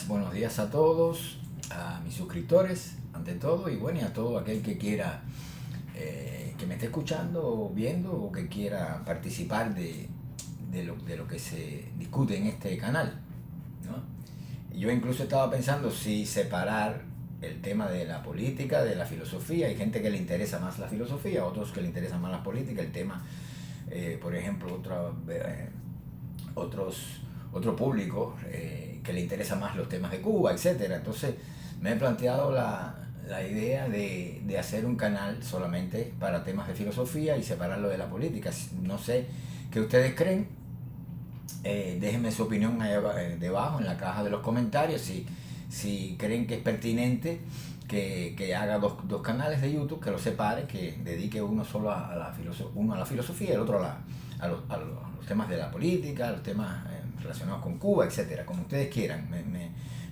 buenos días a todos, a mis suscriptores, ante todo, y bueno, y a todo aquel que quiera, que me esté escuchando o viendo o que quiera participar de lo que se discute en este canal, ¿no? Yo incluso estaba pensando si separar el tema de la política, de la filosofía. Hay gente que le interesa más la filosofía, otros que le interesa más la política, el tema, por ejemplo, otro público que le interesa más los temas de Cuba, etcétera. Entonces me he planteado la idea de hacer un canal solamente para temas de filosofía y separarlo de la política. No sé qué ustedes creen. Déjenme su opinión ahí debajo en la caja de los comentarios si creen que es pertinente que haga dos canales de YouTube, que los separe, que dedique uno solo a la filosofía y el otro a los temas de la política, a los temas relacionados con Cuba, etcétera, como ustedes quieran.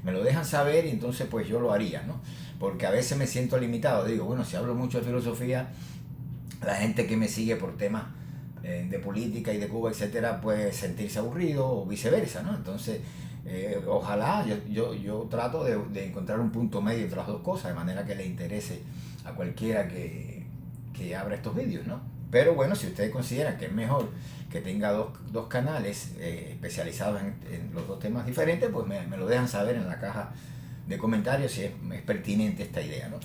Me lo dejan saber y entonces pues yo lo haría, ¿no? Porque a veces me siento limitado. Digo, bueno, si hablo mucho de filosofía, la gente que me sigue por temas de política y de Cuba, etcétera, puede sentirse aburrido o viceversa, ¿no? Entonces, ojalá, yo trato de encontrar un punto medio entre las dos cosas, de manera que le interese a cualquiera que abra estos vídeos, ¿no? Pero bueno, si ustedes consideran que es mejor que tenga dos canales especializados en los dos temas diferentes, pues me lo dejan saber en la caja de comentarios si es pertinente esta idea, ¿no?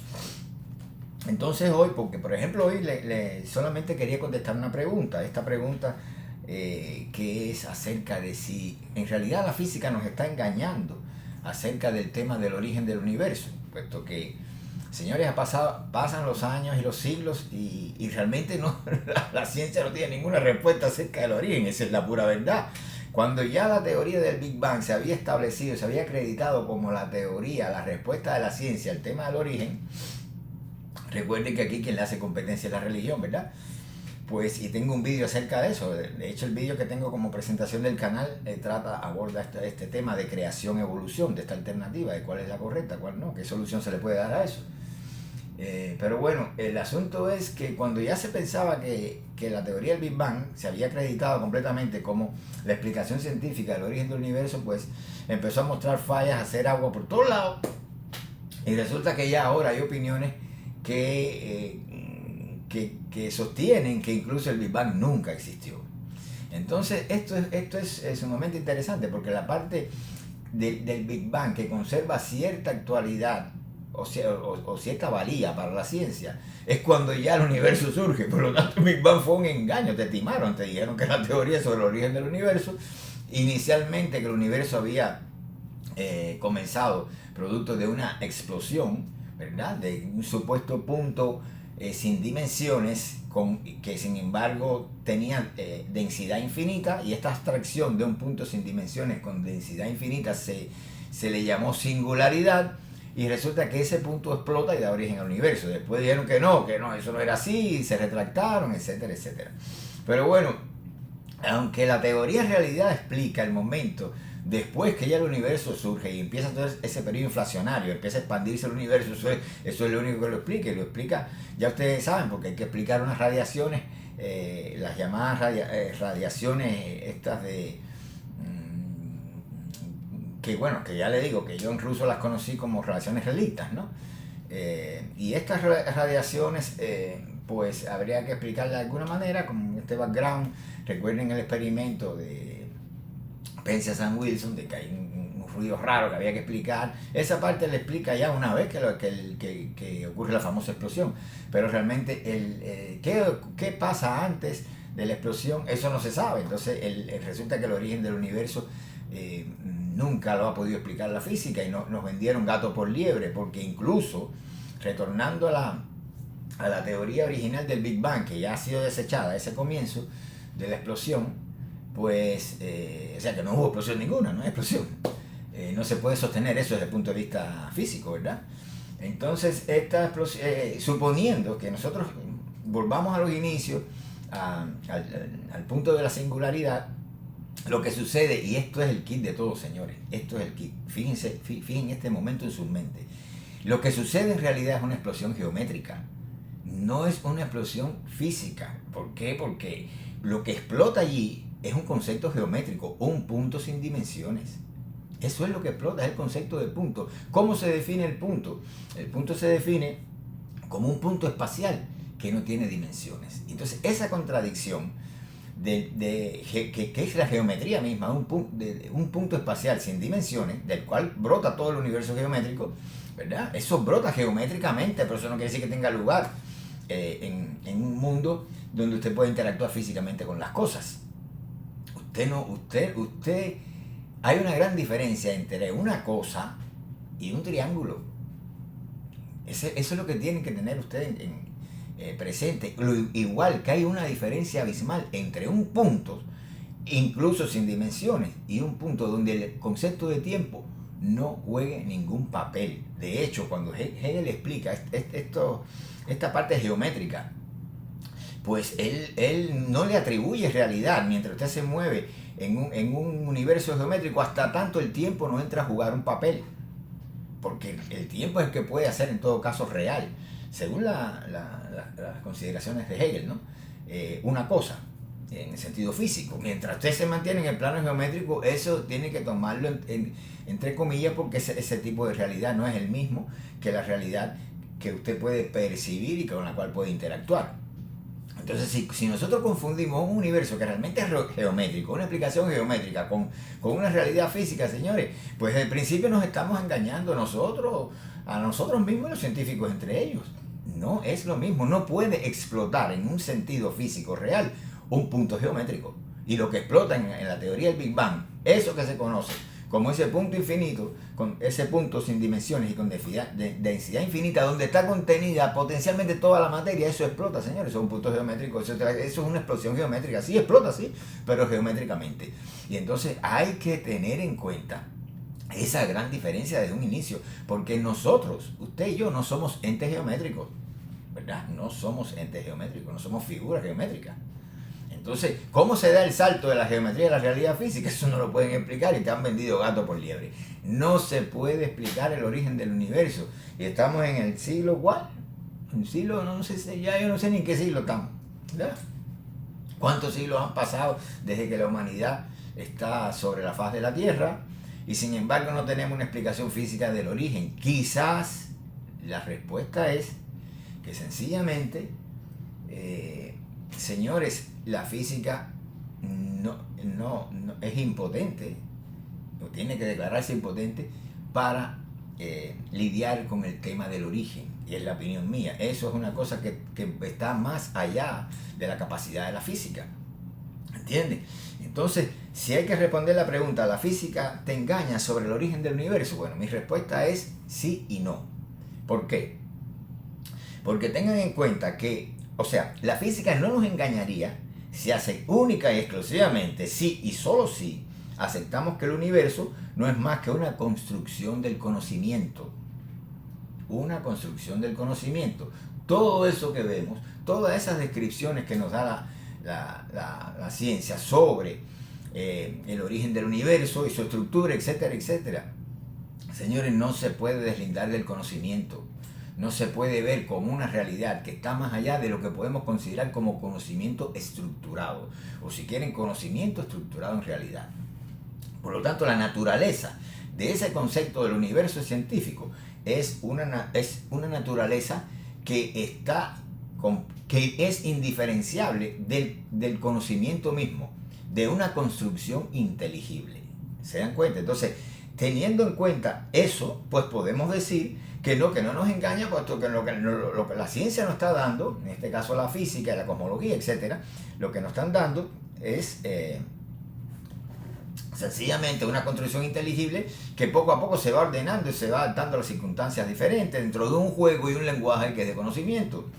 Entonces hoy, porque por ejemplo hoy solamente quería contestar una pregunta, esta pregunta que es acerca de si en realidad la física nos está engañando acerca del tema del origen del universo, puesto que, señores, pasan los años y los siglos y realmente no, la ciencia no tiene ninguna respuesta acerca del origen. Esa es la pura verdad. Cuando ya la teoría del Big Bang se había establecido, se había acreditado como la teoría, la respuesta de la ciencia al tema del origen, recuerden que aquí quien le hace competencia es la religión, ¿verdad? Pues, y tengo un vídeo acerca de eso. De hecho, el vídeo que tengo como presentación del canal aborda este tema de creación-evolución, de esta alternativa, de cuál es la correcta, cuál no, qué solución se le puede dar a eso. Pero bueno, el asunto es que cuando ya se pensaba que la teoría del Big Bang se había acreditado completamente como la explicación científica del origen del universo, pues empezó a mostrar fallas, a hacer agua por todos lados, y resulta que ya ahora hay opiniones que sostienen que incluso el Big Bang nunca existió. Entonces esto es sumamente interesante, porque la parte del Big Bang que conserva cierta actualidad o cierta valía para la ciencia es cuando ya el universo surge. Por lo tanto, el Big Bang fue un engaño, te timaron, te dijeron que la teoría sobre el origen del universo, inicialmente que el universo había comenzado producto de una explosión, ¿verdad? De un supuesto punto sin dimensiones, que sin embargo tenía densidad infinita, y esta abstracción de un punto sin dimensiones con densidad infinita se le llamó singularidad, y resulta que ese punto explota y da origen al universo. Después dijeron que no, eso no era así, y se retractaron, etcétera, etcétera. Pero bueno, aunque la teoría en realidad explica el momento después que ya el universo surge y empieza todo ese periodo inflacionario, empieza a expandirse el universo, eso es lo único que lo explica, y lo explica, ya ustedes saben, porque hay que explicar unas radiaciones, las llamadas radiaciones estas que bueno, que ya le digo que yo en ruso las conocí como radiaciones relictas, ¿no? Y estas radiaciones, pues habría que explicarlas de alguna manera, con este background. Recuerden el experimento de Penzias and Wilson, de que hay un ruido raro que había que explicar. Esa parte le explica ya una vez que ocurre la famosa explosión, pero realmente ¿qué pasa antes de la explosión? Eso no se sabe. Entonces resulta que el origen del universo nunca lo ha podido explicar la física, y nos vendieron gato por liebre, porque incluso retornando a la teoría original del Big Bang, que ya ha sido desechada a ese comienzo de la explosión, pues, o sea que no hubo explosión ninguna, no hay explosión. No se puede sostener eso desde el punto de vista físico, ¿verdad? Entonces, esta explosión, suponiendo que nosotros volvamos a los inicios, al punto de la singularidad, lo que sucede, y esto es el kit de todos, señores, esto es el kit, fíjense, fíjense este momento en su mente, lo que sucede en realidad es una explosión geométrica, no es una explosión física. ¿Por qué? Porque lo que explota allí es un concepto geométrico, un punto sin dimensiones. Eso es lo que explota, es el concepto de punto. ¿Cómo se define el punto? El punto se define como un punto espacial que no tiene dimensiones. Entonces, esa contradicción que es la geometría misma, un punto espacial sin dimensiones, del cual brota todo el universo geométrico, ¿verdad? Eso brota geométricamente, pero eso no quiere decir que tenga lugar en un mundo donde usted puede interactuar físicamente con las cosas. Hay una gran diferencia entre una cosa y un triángulo. Eso es lo que tienen que tener ustedes presente. Igual que hay una diferencia abismal entre un punto, incluso sin dimensiones, y un punto donde el concepto de tiempo no juegue ningún papel. De hecho, cuando Hegel explica esta parte geométrica, pues él no le atribuye realidad. Mientras usted se mueve en un universo geométrico, hasta tanto el tiempo no entra a jugar un papel, porque el tiempo es el que puede hacer en todo caso real, según las consideraciones de Hegel, ¿no? Una cosa, en el sentido físico. Mientras usted se mantiene en el plano geométrico, eso tiene que tomarlo entre comillas, porque ese tipo de realidad no es el mismo que la realidad que usted puede percibir y con la cual puede interactuar. Entonces, si nosotros confundimos un universo que realmente es geométrico, una explicación geométrica con una realidad física, señores, pues desde el principio nos estamos engañando a nosotros mismos y los científicos entre ellos. No es lo mismo, no puede explotar en un sentido físico real un punto geométrico. Y lo que explota en la teoría del Big Bang, eso que se conoce como ese punto infinito, con ese punto sin dimensiones y con densidad infinita, donde está contenida potencialmente toda la materia, eso explota, señores. Eso es un punto geométrico, eso es una explosión geométrica. Sí explota, sí, pero geométricamente. Y entonces hay que tener en cuenta esa gran diferencia desde un inicio, porque nosotros, usted y yo, no somos entes geométricos, ¿verdad? No somos entes geométricos, no somos figuras geométricas. Entonces, ¿cómo se da el salto de la geometría a la realidad física? Eso no lo pueden explicar y te han vendido gato por liebre. No se puede explicar el origen del universo. Y estamos en el siglo ¿cuál? Un siglo, no sé, ya yo no sé ni en qué siglo estamos, ¿verdad? ¿Cuántos siglos han pasado desde que la humanidad está sobre la faz de la Tierra? Y sin embargo no tenemos una explicación física del origen. Quizás la respuesta es que sencillamente, señores, la física no es impotente, o tiene que declararse impotente para lidiar con el tema del origen. Y es la opinión mía. Eso es una cosa que está más allá de la capacidad de la física. ¿Entiendes? Entonces, si hay que responder la pregunta, ¿la física te engaña sobre el origen del universo? Bueno, mi respuesta es sí y no. ¿Por qué? Porque tengan en cuenta que, o sea, la física no nos engañaría si hace única y exclusivamente, sí y solo sí, aceptamos que el universo no es más que una construcción del conocimiento. Una construcción del conocimiento. Todo eso que vemos, todas esas descripciones que nos da la ciencia sobre el origen del universo y su estructura, etcétera, etcétera. Señores, no se puede deslindar del conocimiento. No se puede ver como una realidad que está más allá de lo que podemos considerar como conocimiento estructurado, o si quieren, conocimiento estructurado en realidad. Por lo tanto, la naturaleza de ese concepto del universo científico es una naturaleza que es indiferenciable del conocimiento mismo, de una construcción inteligible. ¿Se dan cuenta? Entonces, teniendo en cuenta eso, pues podemos decir que no nos engaña, puesto que lo que la ciencia nos está dando, en este caso la física, la cosmología, etcétera, lo que nos están dando es sencillamente una construcción inteligible que poco a poco se va ordenando y se va adaptando a las circunstancias diferentes dentro de un juego y un lenguaje que es de conocimiento,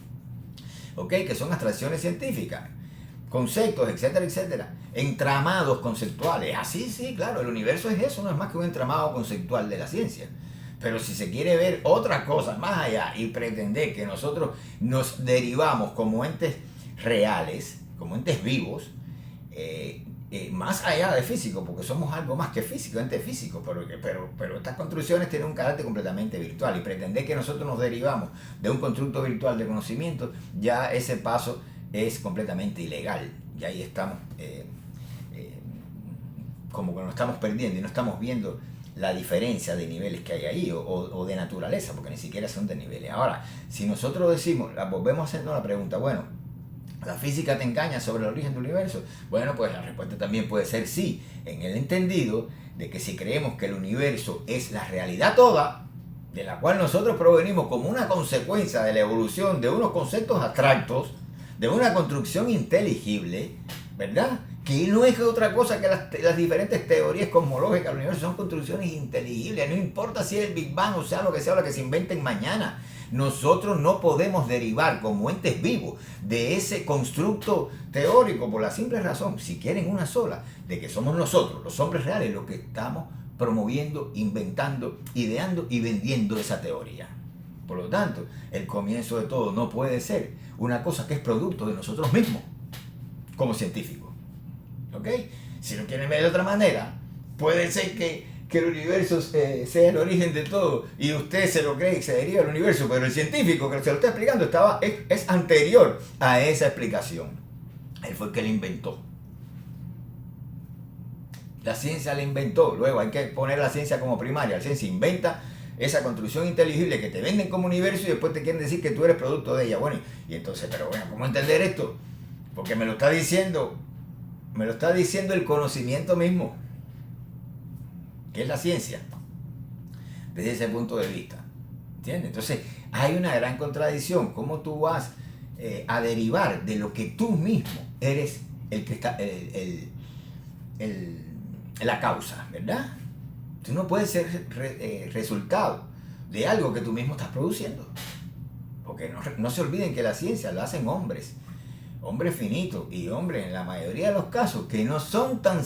¿ok? Que son abstracciones científicas, conceptos, etcétera, etcétera, entramados conceptuales. Así, sí, claro, el universo es eso, no es más que un entramado conceptual de la ciencia. Pero si se quiere ver otras cosas más allá y pretender que nosotros nos derivamos como entes reales, como entes vivos, más allá de físico, porque somos algo más que físico, entes físicos, pero estas construcciones tienen un carácter completamente virtual, y pretender que nosotros nos derivamos de un constructo virtual de conocimiento, ya ese paso es completamente ilegal. Y ahí estamos como que nos estamos perdiendo y no estamos viendo la diferencia de niveles que hay ahí o de naturaleza, porque ni siquiera son de niveles. Ahora, si nosotros decimos, volvemos haciendo la pregunta, bueno, ¿la física te engaña sobre el origen del universo? Bueno, pues la respuesta también puede ser sí, en el entendido de que si creemos que el universo es la realidad toda, de la cual nosotros provenimos como una consecuencia de la evolución de unos conceptos abstractos, de una construcción inteligible, ¿verdad? Que no es otra cosa que las diferentes teorías cosmológicas del universo son construcciones inteligibles, no importa si es el Big Bang o sea lo que se inventen mañana. Nosotros no podemos derivar como entes vivos de ese constructo teórico por la simple razón, si quieren una sola, de que somos nosotros, los hombres reales, los que estamos promoviendo, inventando, ideando y vendiendo esa teoría. Por lo tanto, el comienzo de todo no puede ser una cosa que es producto de nosotros mismos, como científicos. ¿Ok? Si lo quieren ver de otra manera, puede ser que el universo sea el origen de todo y usted se lo cree y se deriva del universo, pero el científico que se lo está explicando es anterior a esa explicación. Él fue el que la inventó. La ciencia la inventó. Luego hay que poner la ciencia como primaria. La ciencia inventa esa construcción inteligible que te venden como universo y después te quieren decir que tú eres producto de ella. Bueno, y entonces, pero bueno, ¿cómo entender esto? Porque me lo está diciendo el conocimiento mismo, que es la ciencia, desde ese punto de vista. ¿Entiendes? Entonces, hay una gran contradicción. ¿Cómo tú vas a derivar de lo que tú mismo eres el que está, la causa, ¿verdad? Tú no puedes ser resultado de algo que tú mismo estás produciendo. Porque no se olviden que la ciencia lo hacen hombres finitos y hombres en la mayoría de los casos que no son tan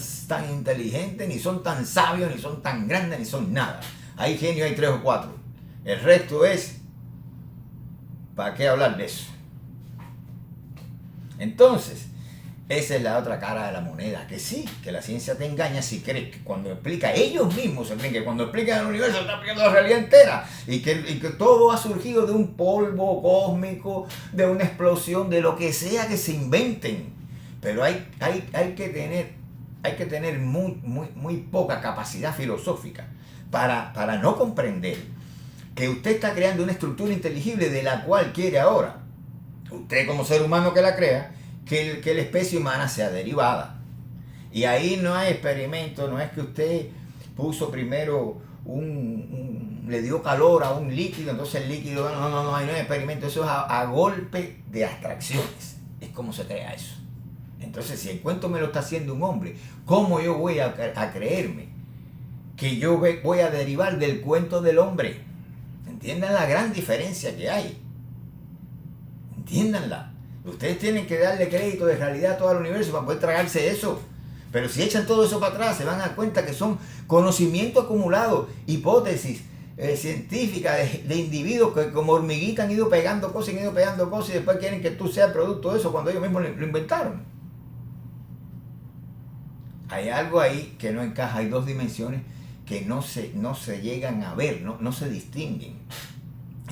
inteligentes, ni son tan sabios, ni son tan grandes, ni son nada. Hay genios, hay 3 o 4. El resto es, ¿para qué hablar de eso? Entonces, esa es la otra cara de la moneda, que sí, que la ciencia te engaña si crees que cuando explica, ellos mismos se creen que cuando explican el universo está explicando la realidad entera y que todo ha surgido de un polvo cósmico, de una explosión, de lo que sea que se inventen. Pero hay que tener muy poca capacidad filosófica para no comprender que usted está creando una estructura inteligible de la cual quiere ahora, usted como ser humano que la crea, que la especie humana sea derivada. Y ahí no hay experimento, no es que usted puso primero le dio calor a un líquido, entonces el líquido, no hay experimento, eso es a golpe de abstracciones. Es como se crea eso. Entonces, si el cuento me lo está haciendo un hombre, ¿cómo yo voy a creerme que yo voy a derivar del cuento del hombre? Entiendan la gran diferencia que hay. Entiéndanla. Ustedes tienen que darle crédito de realidad a todo el universo para poder tragarse eso. Pero si echan todo eso para atrás, se van a dar cuenta que son conocimiento acumulado, hipótesis científicas de individuos que como hormiguitas han ido pegando cosas y después quieren que tú seas producto de eso cuando ellos mismos lo inventaron. Hay algo ahí que no encaja, hay 2 dimensiones que no se llegan a ver, no se distinguen.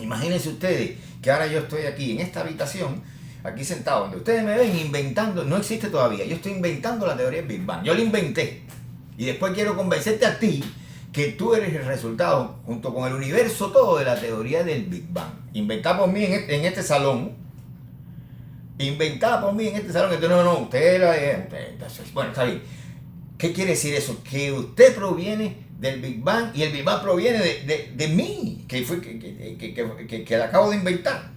Imagínense ustedes que ahora yo estoy aquí en esta habitación, aquí sentado, donde ustedes me ven inventando, no existe todavía, yo estoy inventando la teoría del Big Bang, yo la inventé, y después quiero convencerte a ti que tú eres el resultado, junto con el universo todo, de la teoría del Big Bang, inventada por mí en este salón, entonces no, usted la... Entonces, bueno, está bien. ¿Qué quiere decir eso? Que usted proviene del Big Bang y el Big Bang proviene de mí, que la acabo de inventar.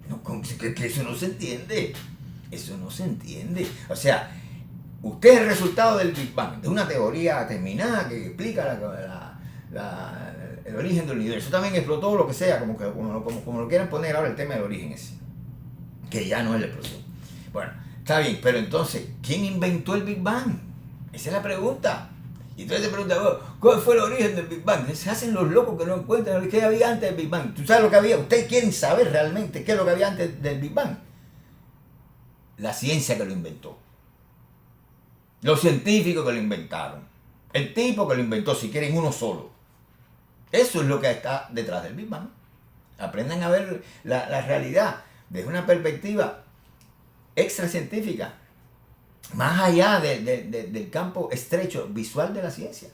No, que eso no se entiende. Eso no se entiende. O sea, usted es el resultado del Big Bang, de una teoría terminada que explica el origen del universo. También explotó lo que sea, como lo quieran poner ahora el tema del origen ese, que ya no es la explosión. Bueno, está bien, pero entonces, ¿quién inventó el Big Bang? Esa es la pregunta. Y entonces te preguntas, ¿cuál fue el origen del Big Bang? Se hacen los locos que no encuentran qué había antes del Big Bang. ¿Tú sabes lo que había? ¿Ustedes quieren saber realmente qué es lo que había antes del Big Bang? La ciencia que lo inventó. Los científicos que lo inventaron. El tipo que lo inventó, si quieren uno solo. Eso es lo que está detrás del Big Bang. Aprendan a ver la realidad desde una perspectiva extracientífica, más allá del campo estrecho visual de la ciencia.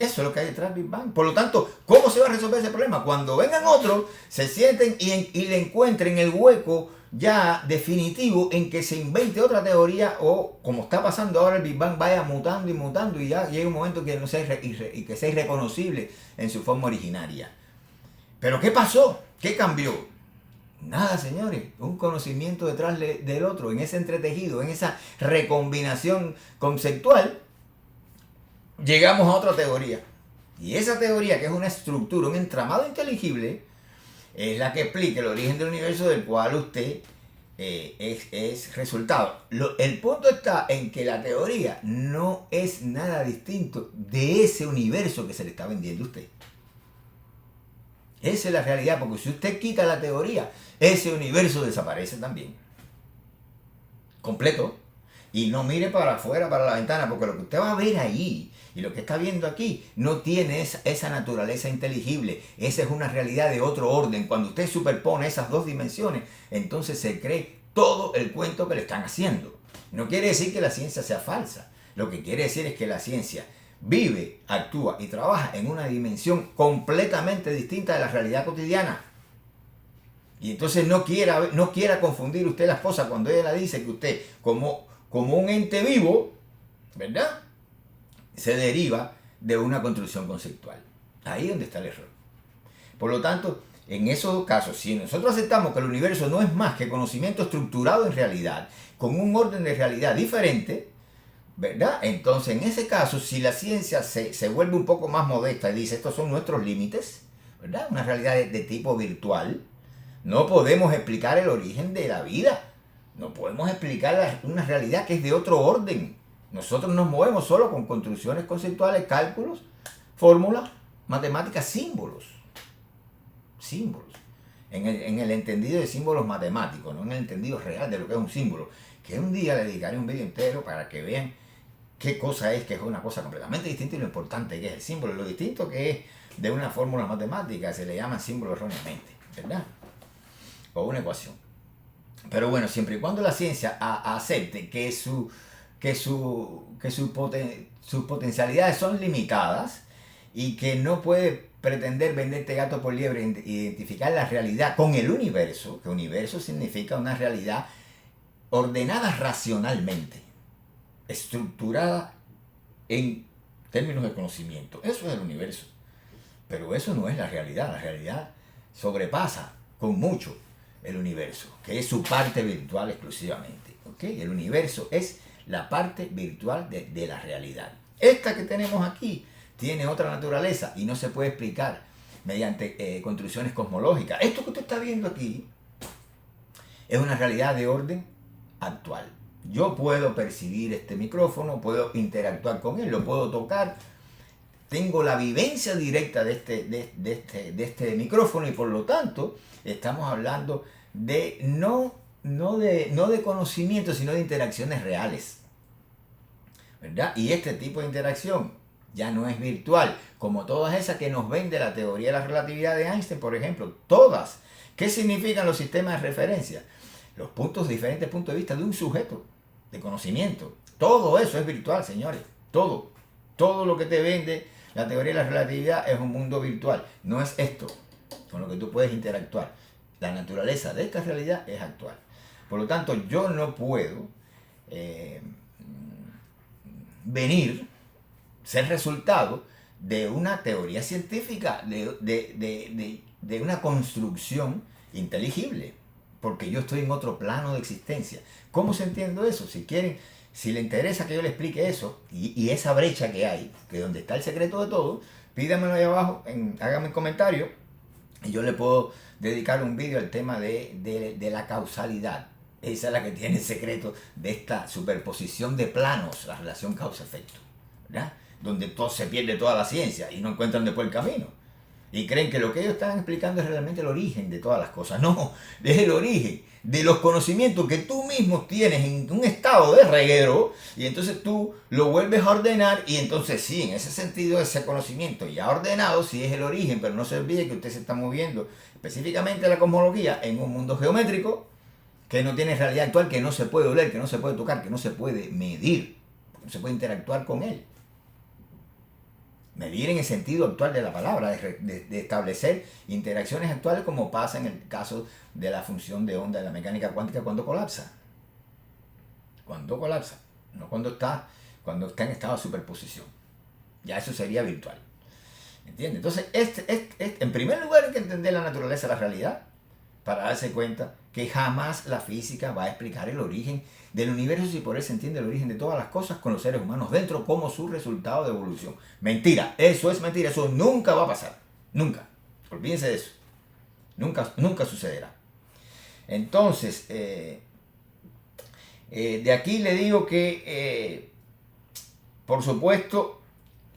Eso es lo que hay detrás del Big Bang. Por lo tanto, ¿cómo se va a resolver ese problema? Cuando vengan otros, se sienten y le encuentren el hueco ya definitivo en que se invente otra teoría, o como está pasando ahora, el Big Bang vaya mutando y mutando y ya llega un momento que no sea que sea irreconocible en su forma originaria. ¿Pero qué pasó? ¿Qué cambió? Nada, señores, un conocimiento detrás del otro, en ese entretejido, en esa recombinación conceptual, llegamos a otra teoría. Y esa teoría, que es una estructura, un entramado inteligible, es la que explica el origen del universo del cual usted es resultado. El punto está en que la teoría no es nada distinto de ese universo que se le está vendiendo a usted. Esa es la realidad, porque si usted quita la teoría, ese universo desaparece también. Completo. Y no mire para afuera, para la ventana, porque lo que usted va a ver ahí y lo que está viendo aquí no tiene esa naturaleza inteligible. Esa es una realidad de otro orden. Cuando usted superpone esas dos dimensiones, entonces se cree todo el cuento que le están haciendo. No quiere decir que la ciencia sea falsa. Lo que quiere decir es que la ciencia vive, actúa y trabaja en una dimensión completamente distinta de la realidad cotidiana. Y entonces no quiera confundir usted las cosas cuando ella la dice que usted, como un ente vivo, ¿verdad?, se deriva de una construcción conceptual. Ahí es donde está el error. Por lo tanto, en esos casos, si nosotros aceptamos que el universo no es más que conocimiento estructurado en realidad, con un orden de realidad diferente, ¿verdad? Entonces, en ese caso, si la ciencia se vuelve un poco más modesta y dice, estos son nuestros límites, ¿verdad?, una realidad de tipo virtual, no podemos explicar el origen de la vida. No podemos explicar una realidad que es de otro orden. Nosotros nos movemos solo con construcciones conceptuales, cálculos, fórmulas, matemáticas, símbolos. Símbolos. En el entendido de símbolos matemáticos, no en el entendido real de lo que es un símbolo. Que un día le dedicaré un vídeo entero para que vean qué cosa es, que es una cosa completamente distinta, y lo importante que es el símbolo. Lo distinto que es de una fórmula matemática, se le llama símbolo erróneamente, ¿verdad? O una ecuación. Pero bueno, siempre y cuando la ciencia acepte que sus potencialidades son limitadas y que no puede pretender venderte gato por liebre, identificar la realidad con el universo, que universo significa una realidad ordenada racionalmente, estructurada en términos de conocimiento. Eso es el universo. Pero eso no es la realidad. La realidad sobrepasa con mucho el universo, que es su parte virtual exclusivamente. ¿Okay? El universo es la parte virtual de la realidad. Esta que tenemos aquí tiene otra naturaleza y no se puede explicar mediante construcciones cosmológicas. Esto que usted está viendo aquí es una realidad de orden actual. Yo puedo percibir este micrófono, puedo interactuar con él, lo puedo tocar, tengo la vivencia directa de este micrófono, y por lo tanto estamos hablando de no de conocimiento, sino de interacciones reales, ¿verdad? Y este tipo de interacción ya no es virtual, como todas esas que nos vende la teoría de la relatividad de Einstein, por ejemplo. Todas. ¿Qué significan los sistemas de referencia? Los diferentes puntos de vista de un sujeto de conocimiento. Todo eso es virtual, señores. Todo lo que te vende la teoría de la relatividad es un mundo virtual. No es esto con lo que tú puedes interactuar. La naturaleza de esta realidad es actual. Por lo tanto, yo no puedo ser resultado de una teoría científica, de una construcción inteligible, porque yo estoy en otro plano de existencia. ¿Cómo se entiende eso? Si le interesa que yo le explique eso y esa brecha que hay, que es donde está el secreto de todo, pídamelo ahí abajo, hágame un comentario y yo le puedo dedicar un vídeo al tema de la causalidad. Esa es la que tiene el secreto de esta superposición de planos, la relación causa-efecto, ¿verdad? Donde se pierde toda la ciencia y no encuentran después el camino. Y creen que lo que ellos están explicando es realmente el origen de todas las cosas. No, es el origen de los conocimientos que tú mismo tienes en un estado de reguero, y entonces tú lo vuelves a ordenar, y entonces sí, en ese sentido ese conocimiento ya ordenado sí es el origen, pero no se olvide que usted se está moviendo específicamente la cosmología en un mundo geométrico que no tiene realidad actual, que no se puede oler, que no se puede tocar, que no se puede medir, no se puede interactuar con él. Medir en el sentido actual de la palabra, de establecer interacciones actuales como pasa en el caso de la función de onda de la mecánica cuántica cuando colapsa. Cuando colapsa, no cuando está en estado de superposición. Ya eso sería virtual. ¿Entiendes? Entonces, en primer lugar hay que entender la naturaleza de la realidad para darse cuenta que jamás la física va a explicar el origen del universo si por eso se entiende el origen de todas las cosas con los seres humanos dentro como su resultado de evolución. Mentira, eso es mentira, eso nunca va a pasar. Nunca. Olvídense de eso. Nunca sucederá. Entonces, de aquí le digo que, por supuesto,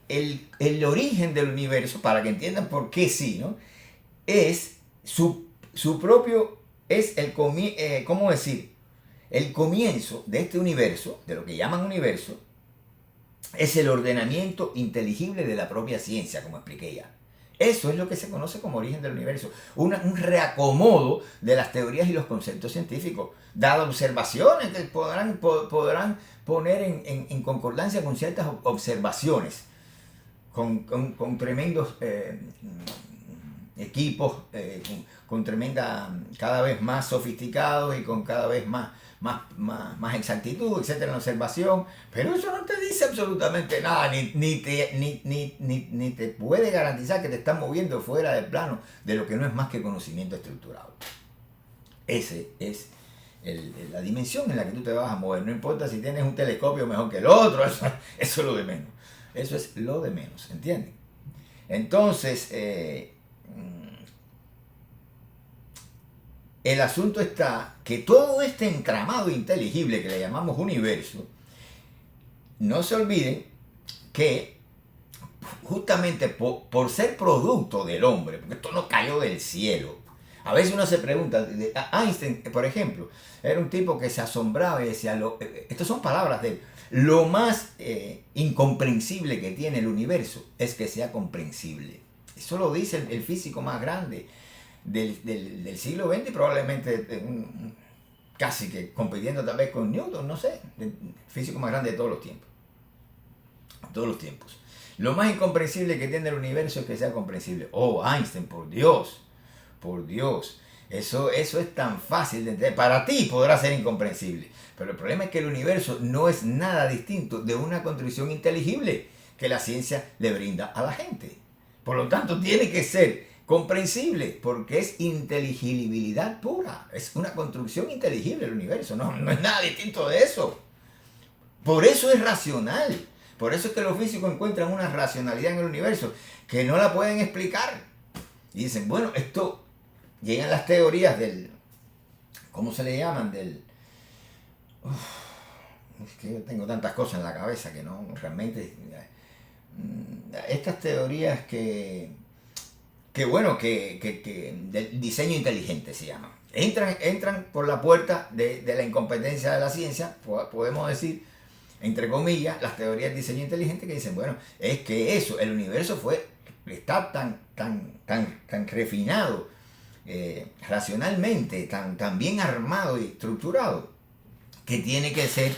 el origen del universo, para que entiendan por qué sí, ¿no? Es su propio, es ¿cómo decir? El comienzo de este universo, de lo que llaman universo, es el ordenamiento inteligible de la propia ciencia, como expliqué ya. Eso es lo que se conoce como origen del universo. Un reacomodo de las teorías y los conceptos científicos, dadas observaciones que podrán poner en concordancia con ciertas observaciones, con tremendos equipos, con tremenda, cada vez más sofisticados y con cada vez más exactitud, etcétera, en la observación, pero eso no te dice absolutamente nada, ni te puede garantizar que te estás moviendo fuera del plano de lo que no es más que conocimiento estructurado. Ese es la dimensión en la que tú te vas a mover, no importa si tienes un telescopio mejor que el otro, eso es lo de menos, eso es lo de menos, ¿entienden? Entonces, el asunto está que todo este entramado inteligible que le llamamos universo, no se olviden que justamente por ser producto del hombre, porque esto no cayó del cielo. A veces uno se pregunta, Einstein, por ejemplo, era un tipo que se asombraba y decía, estas son palabras de él, lo más incomprensible que tiene el universo es que sea comprensible. Eso lo dice el físico más grande del siglo XX, probablemente casi que compitiendo tal vez con Newton, no sé, el físico más grande de todos los tiempos. Todos los tiempos. Lo más incomprensible que tiene el universo es que sea comprensible. Oh, Einstein, por Dios, eso es tan fácil de entender. Para ti podrá ser incomprensible, pero el problema es que el universo no es nada distinto de una construcción inteligible que la ciencia le brinda a la gente. Por lo tanto, tiene que ser comprensible, porque es inteligibilidad pura, es una construcción inteligible el universo, no es nada distinto de eso. Por eso es racional, por eso es que los físicos encuentran una racionalidad en el universo que no la pueden explicar. Y dicen, bueno, esto, llegan las teorías del, ¿cómo se le llaman? Es que yo tengo tantas cosas en la cabeza que no, realmente, estas teorías que del diseño inteligente se llama. Entran por la puerta de la incompetencia de la ciencia, podemos decir, entre comillas, las teorías de diseño inteligente que dicen, bueno, es que el universo está tan refinado, racionalmente, tan bien armado y estructurado, que tiene que ser,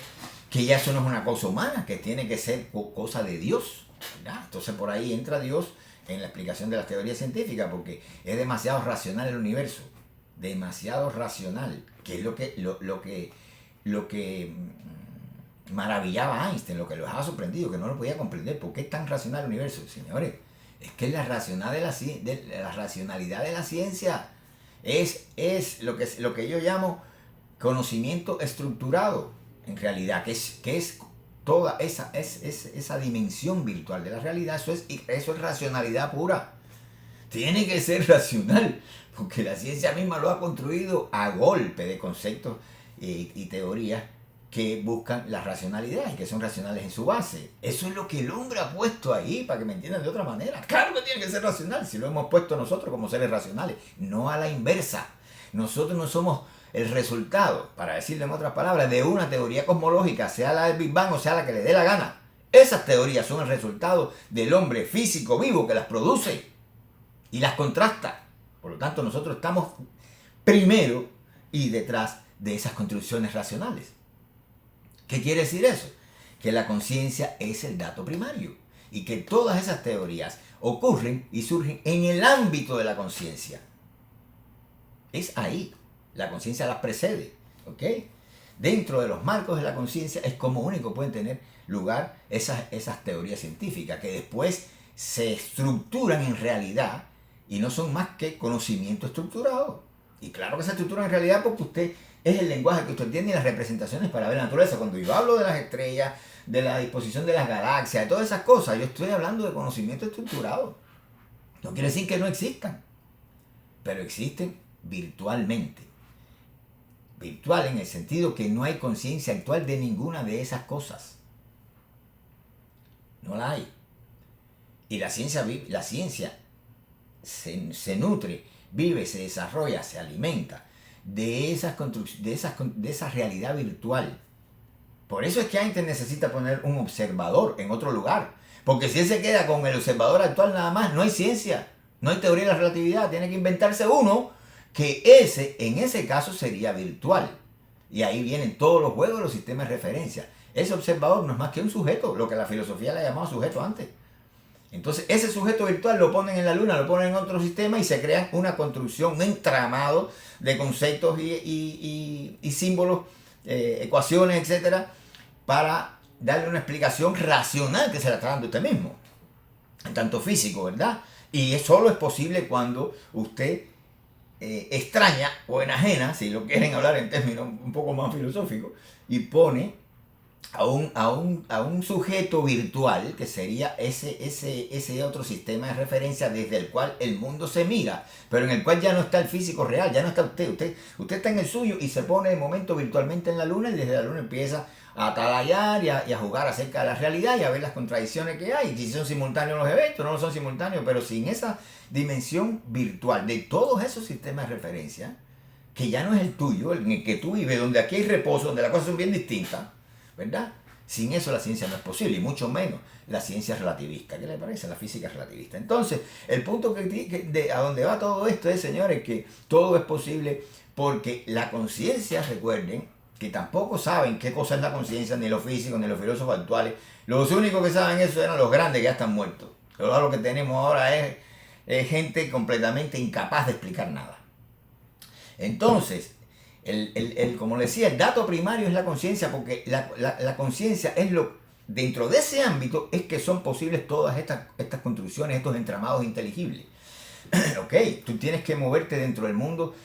que ya eso no es una cosa humana, que tiene que ser cosa de Dios, ¿verdad? Entonces por ahí entra Dios en la explicación de las teorías científicas, porque es demasiado racional el universo, demasiado racional, que es lo que maravillaba a Einstein, lo que lo dejaba sorprendido, que no lo podía comprender. ¿Por qué es tan racional el universo? Señores, es que la racionalidad de la ciencia es lo que yo llamo conocimiento estructurado, en realidad, que es toda esa dimensión virtual de la realidad. Eso es racionalidad pura. Tiene que ser racional, porque la ciencia misma lo ha construido a golpe de conceptos y teorías que buscan la racionalidad y que son racionales en su base. Eso es lo que el hombre ha puesto ahí, para que me entiendan de otra manera. Claro que tiene que ser racional, si lo hemos puesto nosotros como seres racionales, no a la inversa. Nosotros no somos el resultado, para decirlo en otras palabras, de una teoría cosmológica, sea la del Big Bang o sea la que le dé la gana. Esas teorías son el resultado del hombre físico vivo que las produce y las contrasta. Por lo tanto, nosotros estamos primero y detrás de esas construcciones racionales. ¿Qué quiere decir eso? Que la conciencia es el dato primario. y que todas esas teorías ocurren y surgen en el ámbito de la conciencia. Es ahí, la conciencia las precede, ¿ok? Dentro de los marcos de la conciencia es como único pueden tener lugar esas teorías científicas que después se estructuran en realidad y no son más que conocimiento estructurado. Y claro que se estructura en realidad porque usted es el lenguaje que usted tiene y las representaciones para ver la naturaleza. Cuando yo hablo de las estrellas, de la disposición de las galaxias, de todas esas cosas, yo estoy hablando de conocimiento estructurado. No quiere decir que no existan, pero existen virtualmente. Virtual en el sentido que no hay conciencia actual de ninguna de esas cosas. No la hay. Y la ciencia se nutre, vive, se desarrolla, se alimenta de esa realidad virtual. Por eso es que Einstein necesita poner un observador en otro lugar. Porque si él se queda con el observador actual nada más, no hay ciencia, no hay teoría de la relatividad. Tiene que inventarse uno que en ese caso sería virtual. Y ahí vienen todos los juegos de los sistemas de referencia. Ese observador no es más que un sujeto, lo que la filosofía le ha llamado sujeto antes. Entonces ese sujeto virtual lo ponen en la luna, lo ponen en otro sistema y se crea una construcción, un entramado de conceptos y símbolos, ecuaciones, etcétera, para darle una explicación racional que se la está dando usted mismo, en tanto físico, ¿verdad? Y solo es posible cuando usted extraña o enajena, si lo quieren hablar en términos un poco más filosóficos, y pone a un sujeto virtual, que sería ese otro sistema de referencia desde el cual el mundo se mira, pero en el cual ya no está el físico real, ya no está usted está en el suyo y se pone de momento virtualmente en la luna y desde la luna empieza a atalayar y a jugar acerca de la realidad y a ver las contradicciones que hay, si son simultáneos los eventos, no son simultáneos, pero sin esa dimensión virtual de todos esos sistemas de referencia, que ya no es el tuyo, en el que tú vives, donde aquí hay reposo, donde las cosas son bien distintas, ¿verdad? Sin eso la ciencia no es posible, y mucho menos la ciencia relativista. ¿Qué le parece? La física relativista. Entonces, el punto a donde va todo esto es, señores, que todo es posible porque la conciencia, recuerden, que tampoco saben qué cosa es la conciencia, ni los físicos, ni los filósofos actuales. Los únicos que saben eso eran los grandes que ya están muertos. Lo que tenemos ahora es gente completamente incapaz de explicar nada. Entonces, como le decía, el dato primario es la conciencia, porque la conciencia es dentro de ese ámbito es que son posibles todas estas construcciones, estos entramados inteligibles. Ok, tú tienes que moverte dentro del mundo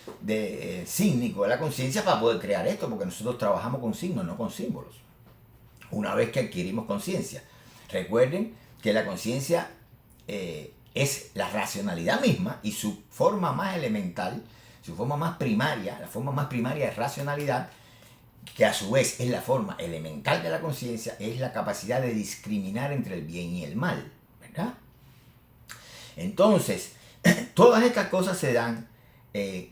sígnico de la conciencia para poder crear esto, porque nosotros trabajamos con signos, no con símbolos. Una vez que adquirimos conciencia, recuerden que la conciencia es la racionalidad misma y su forma más elemental, su forma más primaria, la forma más primaria de racionalidad, que a su vez es la forma elemental de la conciencia, es la capacidad de discriminar entre el bien y el mal, ¿verdad? Entonces, todas estas cosas se dan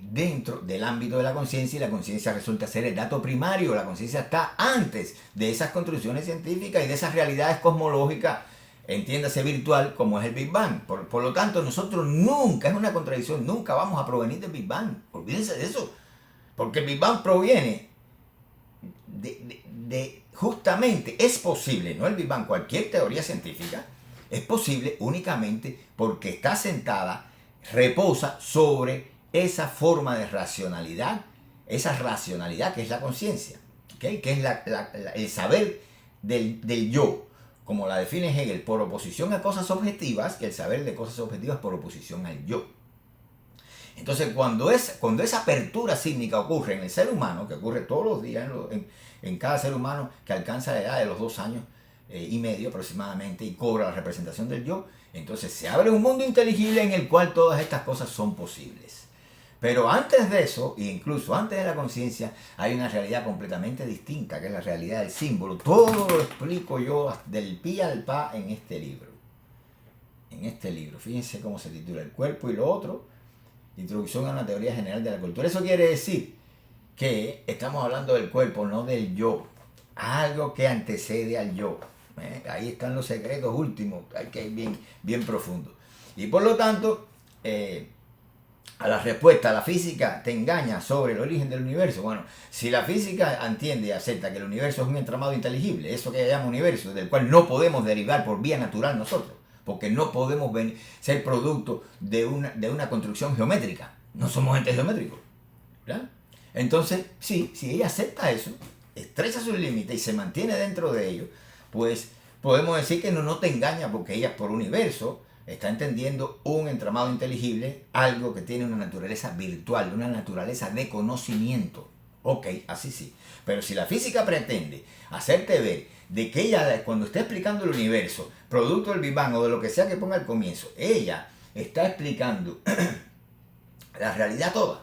dentro del ámbito de la conciencia y la conciencia resulta ser el dato primario. La conciencia está antes de esas construcciones científicas y de esas realidades cosmológicas, entiéndase virtual, como es el Big Bang. Por lo tanto, nosotros nunca, es una contradicción, nunca vamos a provenir del Big Bang. Olvídense de eso. Porque el Big Bang proviene justamente, es posible, no el Big Bang, cualquier teoría científica, es posible únicamente porque está sentada, reposa sobre esa forma de racionalidad, esa racionalidad que es la conciencia, ¿okay? Que es el saber del yo, como la define Hegel, por oposición a cosas objetivas, y el saber de cosas objetivas por oposición al yo. Entonces, cuando esa apertura sísmica ocurre en el ser humano, que ocurre todos los días en cada ser humano que alcanza la edad de los 2 años y medio aproximadamente y cobra la representación del yo, entonces se abre un mundo inteligible en el cual todas estas cosas son posibles. Pero antes de eso, e incluso antes de la conciencia, hay una realidad completamente distinta, que es la realidad del símbolo. Todo lo explico yo del pi al pa en este libro. En este libro, fíjense cómo se titula: El cuerpo y lo otro, introducción a una teoría general de la cultura. Eso quiere decir que estamos hablando del cuerpo, no del yo. Algo que antecede al yo. Ahí están los secretos últimos, que hay bien profundos. Y por lo tanto, a la respuesta, la física te engaña sobre el origen del universo. Bueno, si la física entiende y acepta que el universo es un entramado inteligible, eso que ella llama universo, del cual no podemos derivar por vía natural nosotros, porque no podemos ser producto de una construcción geométrica, no somos entes geométricos, ¿verdad? Entonces, sí, si ella acepta eso, estrecha sus límites y se mantiene dentro de ellos, pues podemos decir que no te engaña, porque ella por universo está entendiendo un entramado inteligible, algo que tiene una naturaleza virtual, una naturaleza de conocimiento. Ok, así sí. Pero si la física pretende hacerte ver de que ella, cuando está explicando el universo, producto del Big Bang o de lo que sea que ponga al comienzo, ella está explicando la realidad toda,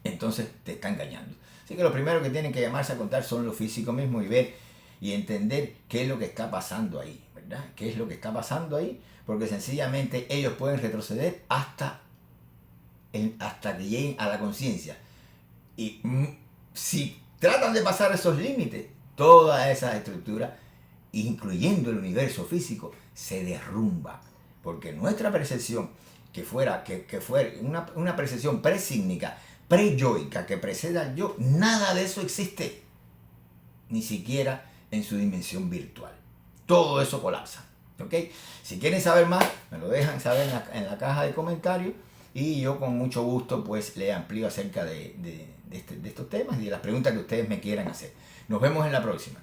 entonces te está engañando. Así que lo primero que tienen que llamarse a contar son los físicos mismos y ver y entender qué es lo que está pasando ahí, ¿verdad? ¿Qué es lo que está pasando ahí? Porque sencillamente ellos pueden retroceder hasta que lleguen a la conciencia. Y si tratan de pasar esos límites, toda esa estructura, incluyendo el universo físico, se derrumba. Porque nuestra percepción, que fuera una percepción presígnica, pre-yoica, que precede al yo, nada de eso existe. Ni siquiera en su dimensión virtual. Todo eso colapsa. ¿Ok? Si quieren saber más, me lo dejan saber en la caja de comentarios y yo con mucho gusto pues le amplío acerca de estos temas y de las preguntas que ustedes me quieran hacer. Nos vemos en la próxima.